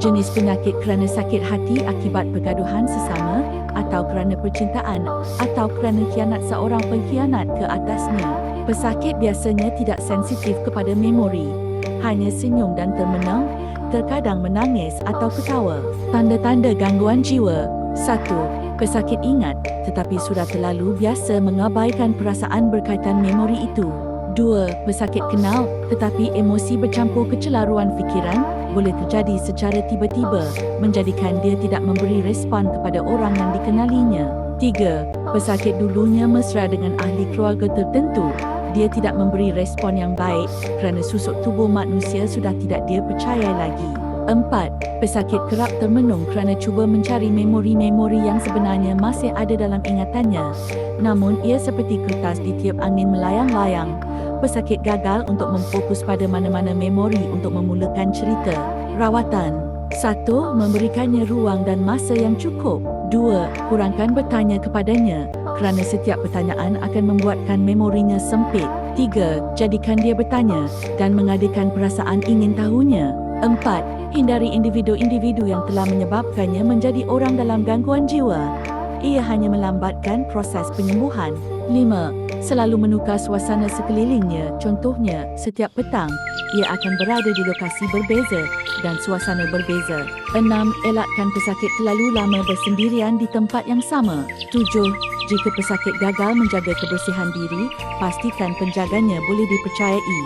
jenis penyakit kerana sakit hati akibat pergaduhan sesama, atau kerana percintaan, atau kerana khianat seorang pengkhianat ke atasnya. Pesakit biasanya tidak sensitif kepada memori, hanya senyum dan termenung, terkadang menangis atau ketawa. Tanda-tanda gangguan jiwa. 1. Pesakit ingat, tetapi sudah terlalu biasa mengabaikan perasaan berkaitan memori itu. 2. Pesakit kenal, tetapi emosi bercampur kecelaruan fikiran boleh terjadi secara tiba-tiba, menjadikan dia tidak memberi respon kepada orang yang dikenalinya. 3. Pesakit dulunya mesra dengan ahli keluarga tertentu. Dia tidak memberi respon yang baik kerana susuk tubuh manusia sudah tidak dia percaya lagi. 4. Pesakit kerap termenung kerana cuba mencari memori-memori yang sebenarnya masih ada dalam ingatannya, namun ia seperti kertas di tiup angin melayang-layang. Pesakit gagal untuk memfokus pada mana-mana memori untuk memulakan cerita. Rawatan. 1. Memberikannya ruang dan masa yang cukup. 2. Kurangkan bertanya kepadanya, kerana setiap pertanyaan akan membuatkan memorinya sempit. 3. Jadikan dia bertanya dan mengadakan perasaan ingin tahunya. 4. Hindari individu-individu yang telah menyebabkannya menjadi orang dalam gangguan jiwa. Ia hanya melambatkan proses penyembuhan. 5. Selalu menukar suasana sekelilingnya. Contohnya, setiap petang, ia akan berada di lokasi berbeza dan suasana berbeza. 6. Elakkan pesakit terlalu lama bersendirian di tempat yang sama. 7. Jika pesakit gagal menjaga kebersihan diri, pastikan penjaganya boleh dipercayai.